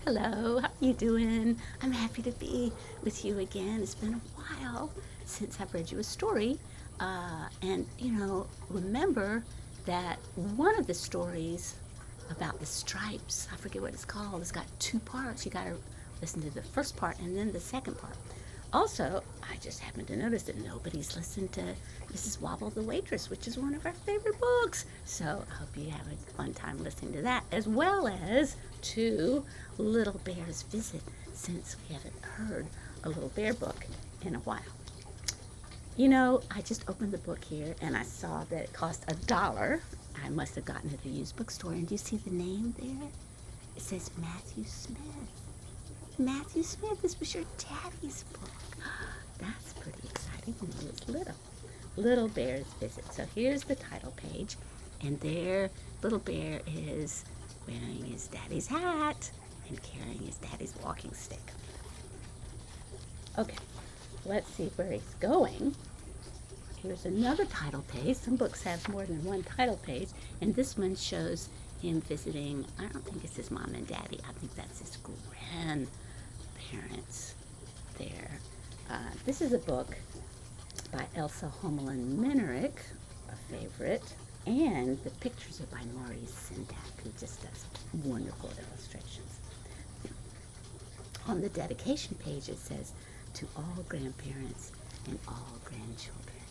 Hello, how are you doing? I'm happy to be with you again. It's been a while since I've read you a story. Remember that one of the stories about the stripes, I forget what it's called, it's got two parts. You got to listen to the first part and then the second part. Also, I just happened to notice that nobody's listened to Mrs. Wobble the Waitress, which is one of our favorite books. So I hope you have a fun time listening to that, as well as to Little Bear's Visit, since we haven't heard a Little Bear book in a while. You know, I just opened the book here and I saw that it cost $1. I must have gotten it at the used bookstore. And do you see the name there? It says Matthew Smith. Matthew Smith, this was your daddy's book. That's pretty exciting when he was little. Little Bear's Visit. So here's the title page, and there Little Bear is wearing his daddy's hat and carrying his daddy's walking stick. Okay, let's see where he's going. Here's another title page. Some books have more than one title page, and this one shows him visiting, I don't think it's his mom and daddy, I think that's his grandparents there. This is a book by Elsa Homelin Minerick, a favorite, and the pictures are by Maurice Sendak, who just does wonderful illustrations. On the dedication page it says, "To all grandparents and all grandchildren."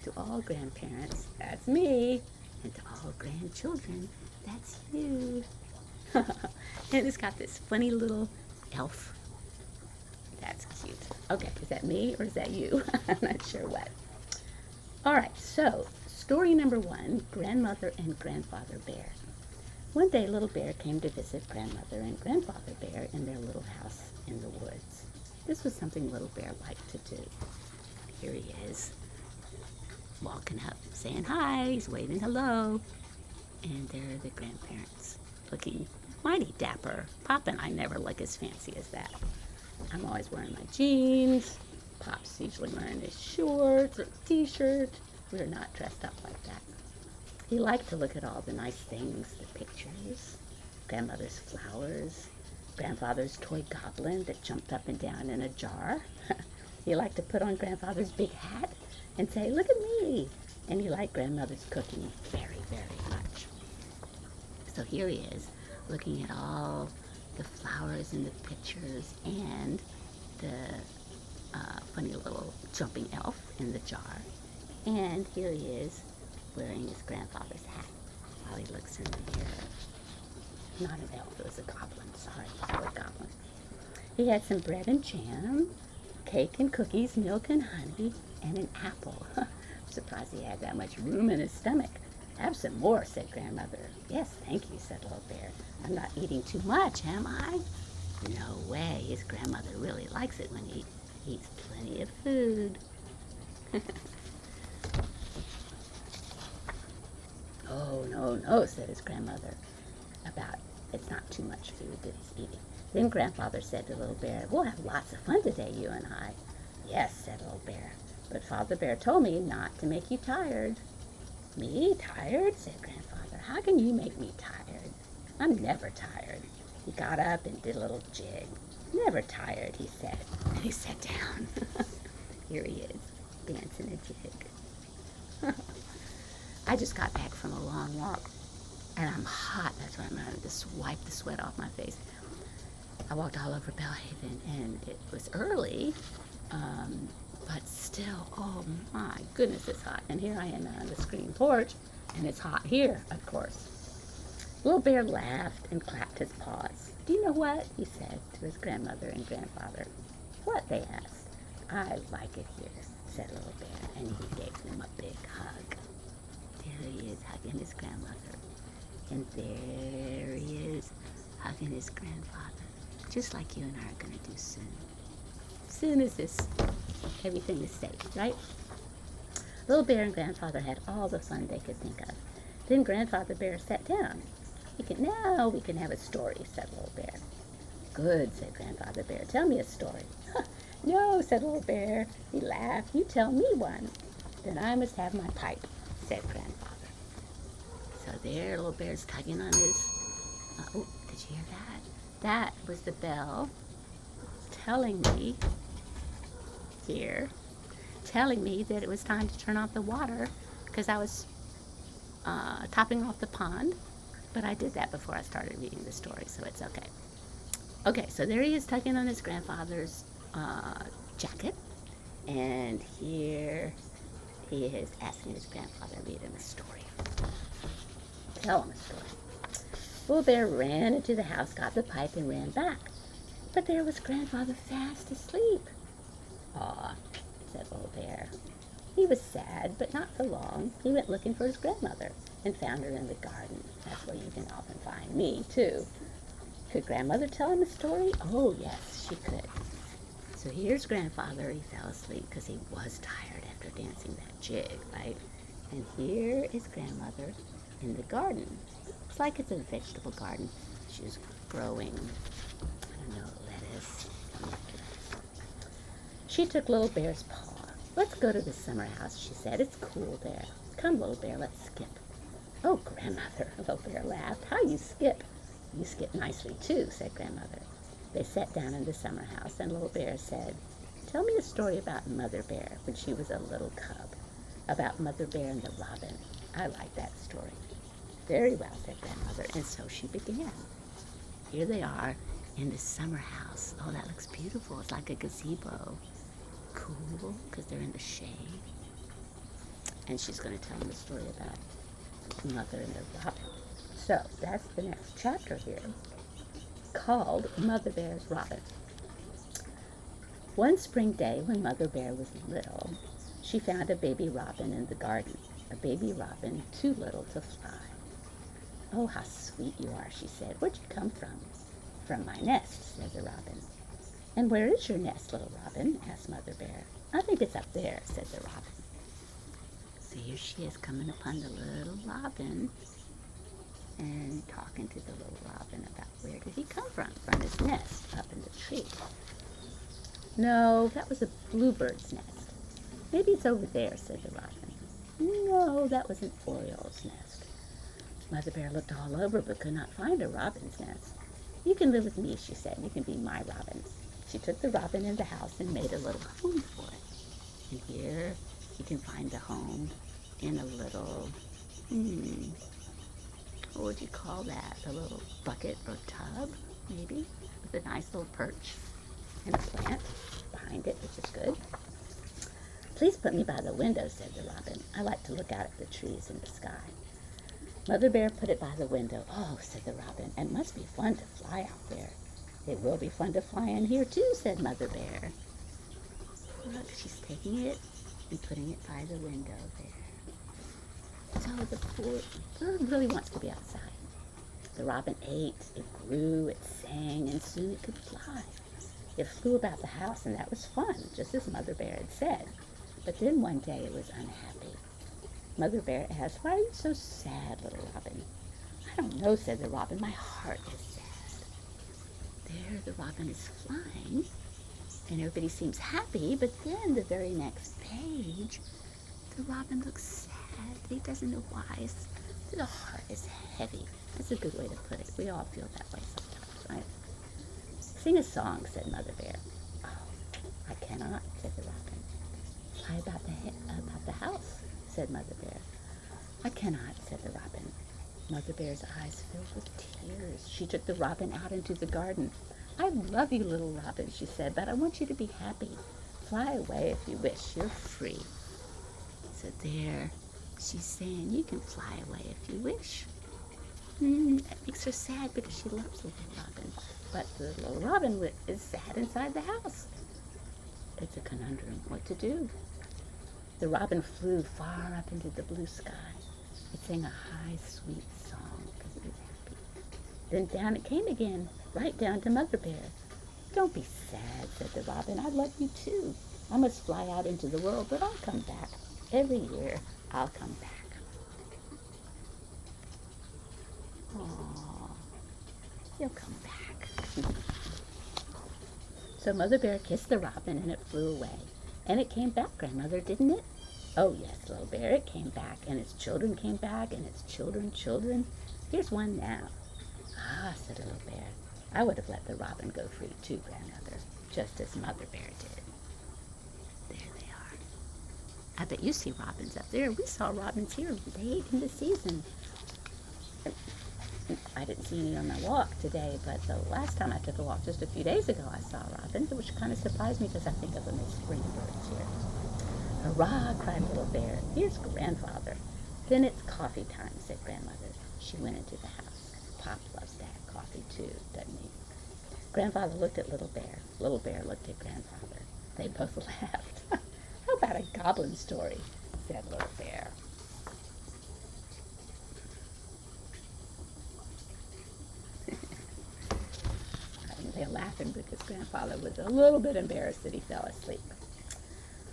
To all grandparents, that's me, and to all grandchildren, that's you. And it's got this funny little elf. That's cute. Okay, is that me or is that you? I'm not sure what. All right, so story number 1, Grandmother and Grandfather Bear. One day, Little Bear came to visit Grandmother and Grandfather Bear in their little house in the woods. This was something Little Bear liked to do. Here he is, walking up, saying hi, he's waving hello. And there are the grandparents, looking mighty dapper. Pop and I never look as fancy as that. I'm always wearing my jeans. Pop's usually wearing his shorts or t-shirt. We're not dressed up like that. He liked to look at all the nice things, the pictures, grandmother's flowers, grandfather's toy goblin that jumped up and down in a jar. He liked to put on grandfather's big hat and say, "Look at me." And he liked grandmother's cooking very, very much. So here he is, looking at all the flowers in the pictures and the funny little jumping elf in the jar. And here he is, wearing his grandfather's hat while he looks in the mirror. Not an elf, it was a goblin, sorry, a goblin. He had some bread and jam, cake and cookies, milk and honey, and an apple. I'm surprised he had that much room in his stomach. "Have some more," said Grandmother. "Yes, thank you," said Little Bear. "I'm not eating too much, am I?" No way, his grandmother really likes it when he eats plenty of food. "Oh, no, no," said his grandmother, about it's not too much food that he's eating. Then Grandfather said to Little Bear, "We'll have lots of fun today, you and I." "Yes," said Little Bear, "but Father Bear told me not to make you tired." "Me tired?" said Grandfather. "How can you make me tired? I'm never tired." He got up and did a little jig. "Never tired," he said. And he sat down. Here he is, dancing a jig. I just got back from a long walk, and I'm hot. That's why I'm having to wipe the sweat off my face. I walked all over Bellhaven, and it was early, but still, oh my goodness, it's hot. And here I am on the screen porch, and it's hot here, of course. Little Bear laughed and clapped his paws. "Do you know what?" he said to his grandmother and grandfather. "What?" they asked. "I like it here," said Little Bear, and he gave them a big hug. There he is, hugging his grandmother. And there he is, hugging his grandfather. Just like you and I are going to do soon. Soon as this, everything is safe, right? Little Bear and Grandfather had all the fun they could think of. Then Grandfather Bear sat down. "Now we can have a story," said Little Bear. "Good," said Grandfather Bear. "Tell me a story." "No," said Little Bear. He laughed. "You tell me one." "Then I must have my pipe," said Grandfather. So there Little Bear's tugging on his, oh, did you hear that? That was the bell telling me here, telling me that it was time to turn off the water because I was topping off the pond. But I did that before I started reading the story, so it's okay. Okay, so there he is tugging on his grandfather's jacket, and here he is asking his grandfather to read him a story. Tell him a story. Little Bear ran into the house, got the pipe, and ran back. But there was Grandfather fast asleep. Aw, said Little Bear. He was sad, but not for long. He went looking for his grandmother and found her in the garden. That's where you can often find me, too. Could Grandmother tell him a story? Oh, yes, she could. So here's Grandfather. He fell asleep because he was tired after dancing that jig, right? And here is Grandmother in the garden. Looks like it's a vegetable garden. She's growing, I don't know, lettuce. She took Little Bear's paw. Let's go to the summer house, she said. It's cool there. Come, Little Bear, let's skip. Oh, Grandmother, Little Bear laughed. How you skip? You skip nicely, too, said Grandmother. They sat down in the summer house, and Little Bear said, tell me a story about Mother Bear when she was a little cub, about Mother Bear and the robin. I like that story. Very well, said Grandmother, and so she began. Here they are in the summer house. Oh, that looks beautiful. It's like a gazebo. Cool, because they're in the shade. And she's going to tell them a story about Mother and the robin. So that's the next chapter here, called Mother Bear's Robin. One spring day when Mother Bear was little, she found a baby robin in the garden, a baby robin too little to fly. Oh, how sweet you are, she said. Where'd you come from? From my nest, said the robin. And where is your nest, little robin? Asked Mother Bear. I think it's up there, said the robin. So here she is coming upon the little robin and talking to the little robin about where did he come from his nest up in the tree. No, that was a bluebird's nest. Maybe it's over there, said the robin. No, that was an oriole's nest. Mother Bear looked all over but could not find a robin's nest. You can live with me, she said. You can be my robin. She took the robin in the house and made a little home for it. And here you can find a home in a little, what would you call that? A little bucket or tub, maybe, with a nice little perch and a plant behind it, which is good. Please put me by the window, said the robin. I like to look out at the trees and the sky. Mother Bear put it by the window. Oh, said the robin, it must be fun to fly out there. It will be fun to fly in here, too, said Mother Bear. Look, she's taking it and putting it by the window there. So the poor bird really wants to be outside. The robin ate, it grew, it sang, and soon it could fly. It flew about the house, and that was fun, just as Mother Bear had said. But then one day it was unhappy. Mother Bear asked, why are you so sad, little robin? I don't know, said the robin. My heart is sad. There the robin is flying, and everybody seems happy, but then the very next page, the robin looks sad. He doesn't know why. The heart is heavy. That's a good way to put it. We all feel that way sometimes, right? Sing a song, said Mother Bear. Oh, I cannot, said the robin. Fly about the house, said Mother Bear. I cannot, said the robin. Mother Bear's eyes filled with tears. She took the robin out into the garden. I love you, little robin, she said, but I want you to be happy. Fly away if you wish. You're free. So there, she's saying, you can fly away if you wish. That makes her sad because she loves the little robin. But the little robin is sad inside the house. It's a conundrum. What to do? The robin flew far up into the blue sky. It sang a high, sweet song because it was happy. Then down it came again, right down to Mother Bear. Don't be sad, said the robin. I love you too. I must fly out into the world, but I'll come back. Every year, I'll come back. Aww, you'll come back. So Mother Bear kissed the robin and it flew away. And it came back, Grandmother, didn't it? Oh, yes, Little Bear, it came back, and its children came back, and its children. Here's one now. Ah, said Little Bear, I would have let the robin go free too, Grandmother, just as Mother Bear did. There they are. I bet you see robins up there. We saw robins here late in the season. I didn't see any on my walk today, but the last time I took a walk just a few days ago, I saw robins, which kind of surprised me because I think of them as spring birds here. Hurrah, cried Little Bear. Here's Grandfather. Then it's coffee time, said Grandmother. She went into the house. Pop loves to have coffee too, doesn't he? Grandfather looked at Little Bear. Little Bear looked at Grandfather. They both laughed. How about a goblin story, said Little Bear. They're laughing because Grandfather was a little bit embarrassed that he fell asleep.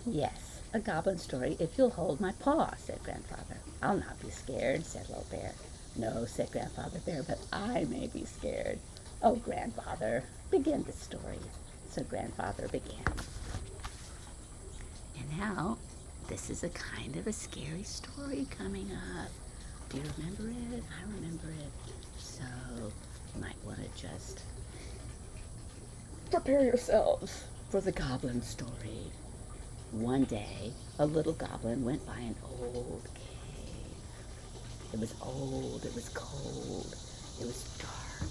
Yes, a goblin story if you'll hold my paw, said Grandfather. I'll not be scared, said Little Bear. No, said Grandfather Bear, but I may be scared. Oh, Grandfather, begin the story. So Grandfather began. And now, this is a kind of a scary story coming up. Do you remember it? I remember it. So, you might want to just prepare yourselves for the goblin story. One day, a little goblin went by an old cave. It was old, it was cold, it was dark.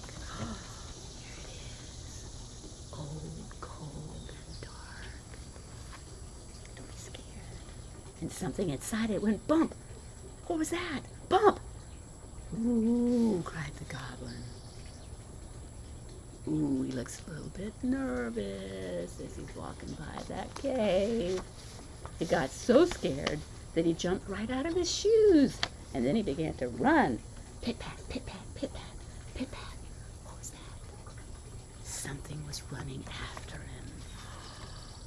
Here it is. Old, cold, and dark. Don't be scared. And something inside it went bump. What was that? Bump! Ooh, cried the goblin. Ooh, he looks a little bit nervous as he's walking by that cave. He got so scared that he jumped right out of his shoes, and then he began to run. Pit-pat, pit-pat, pit-pat, pit-pat. What was that? Something was running after him.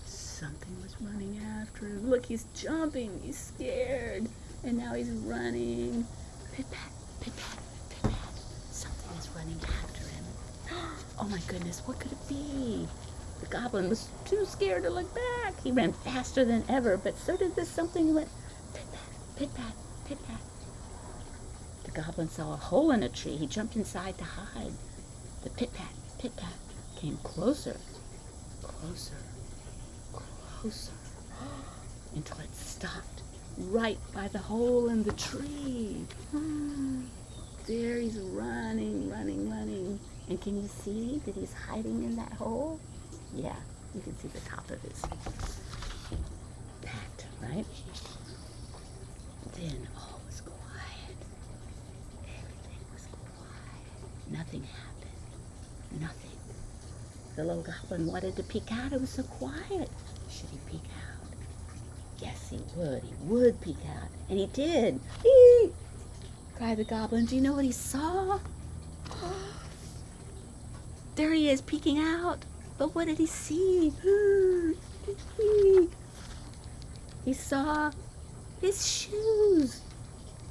Something was running after him. Look, he's jumping. He's scared. And now he's running. Pit-pat, pit-pat, pit-pat. Something is running after him. Oh my goodness, what could it be? The goblin was too scared to look back. He ran faster than ever, but so did this something. He went pit-pat, pit-pat, pit-pat. The goblin saw a hole in a tree. He jumped inside to hide. The pit-pat, pit-pat came closer, closer, closer, until it stopped right by the hole in the tree. There he's running, running, running. And can you see that he's hiding in that hole? Yeah, you can see the top of his hat, right? Then all was quiet. Everything was quiet. Nothing happened. Nothing. The little goblin wanted to peek out. It was so quiet. Should he peek out? Yes, he would. He would peek out. And he did. Eee! Cried the goblin. Do you know what he saw? There he is, peeking out. But what did he see? He saw his shoes.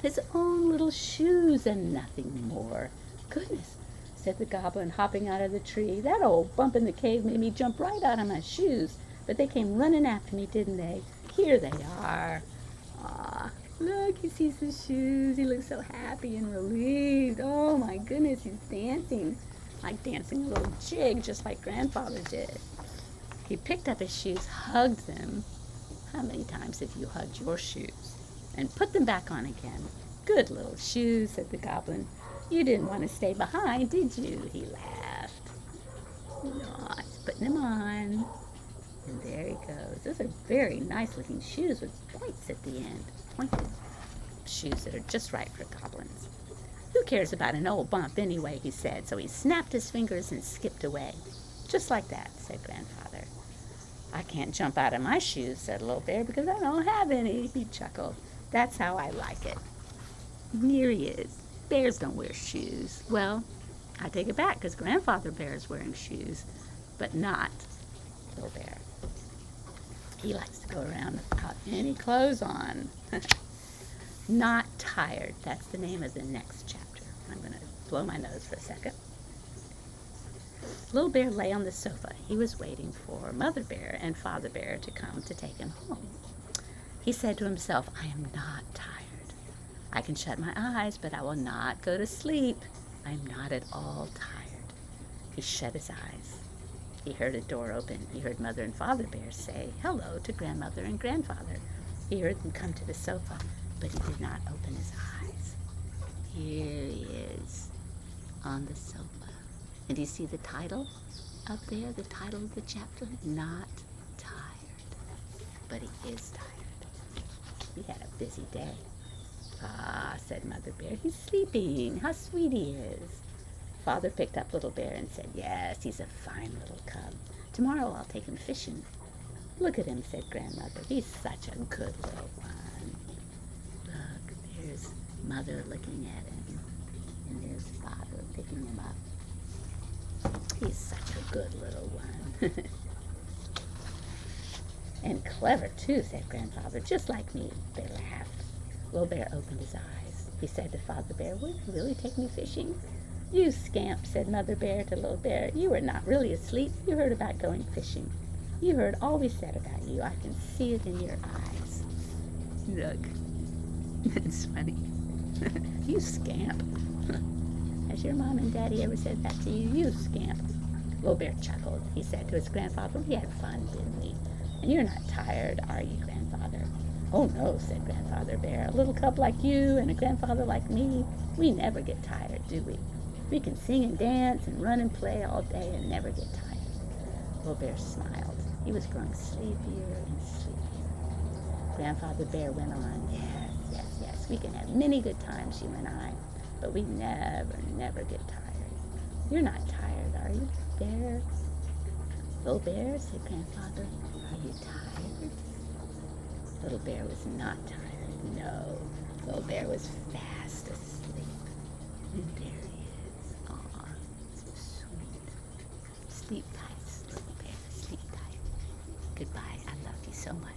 His own little shoes and nothing more. Goodness, said the goblin, hopping out of the tree. That old bump in the cave made me jump right out of my shoes. But they came running after me, didn't they? Here they are. Ah, look, he sees his shoes. He looks so happy and relieved. Oh my goodness, he's dancing. Like dancing a little jig, just like Grandfather did. He picked up his shoes, hugged them. How many times have you hugged your shoes? And put them back on again. Good little shoes, said the goblin. You didn't want to stay behind, did you? He laughed. No, he's putting them on. And there he goes. Those are very nice looking shoes with points at the end. Pointed shoes that are just right for goblins. Who cares about an old bump anyway, he said. So he snapped his fingers and skipped away. Just like that, said Grandfather. I can't jump out of my shoes, said Little Bear, because I don't have any, he chuckled. That's how I like it. Here he is. Bears don't wear shoes. Well, I take it back, because Grandfather Bear is wearing shoes, but not Little Bear. He likes to go around without any clothes on. Not tired. That's the name of the next chapter. I'm going to blow my nose for a second. Little Bear lay on the sofa. He was waiting for Mother Bear and Father Bear to come to take him home. He said to himself, I am not tired. I can shut my eyes, but I will not go to sleep. I am not at all tired. He shut his eyes. He heard a door open. He heard Mother and Father Bear say hello to Grandmother and Grandfather. He heard them come to the sofa, but he did not open his eyes. Here he is on the sofa. And do you see the title up there? The title of the chapter? Not tired. But he is tired. He had a busy day. Ah, said Mother Bear, he's sleeping. How sweet he is. Father picked up Little Bear and said, yes, he's a fine little cub. Tomorrow I'll take him fishing. Look at him, said Grandmother. He's such a good little one. Look, there's Mother looking at him. And there's Father picking him up. He's such a good little one. And clever, too, said Grandfather, just like me. They laughed. Little Bear opened his eyes. He said to Father Bear, will you really take me fishing? You scamp, said Mother Bear to Little Bear. You were not really asleep. You heard about going fishing. You heard all we said about you. I can see it in your eyes. Look. It's funny. You scamp. Has your mom and daddy ever said that to you? You scamp. Little Bear chuckled. He said to his grandfather, we had fun, didn't we? And you're not tired, are you, Grandfather? Oh, no, said Grandfather Bear. A little cub like you and a grandfather like me, we never get tired, do we? We can sing and dance and run and play all day and never get tired. Little Bear smiled. He was growing sleepier and sleepier. Grandfather Bear went on, yes, yes, yes, we can have many good times, you and I, but we never get tired. You're not tired, are you, Bear? Little Bear, said Grandfather, are you tired? Little Bear was not tired, no. Little Bear was fast asleep. And there he is. Aw, so sweet. Sleep tight, Little Bear, sleep tight. Goodbye, I love you so much.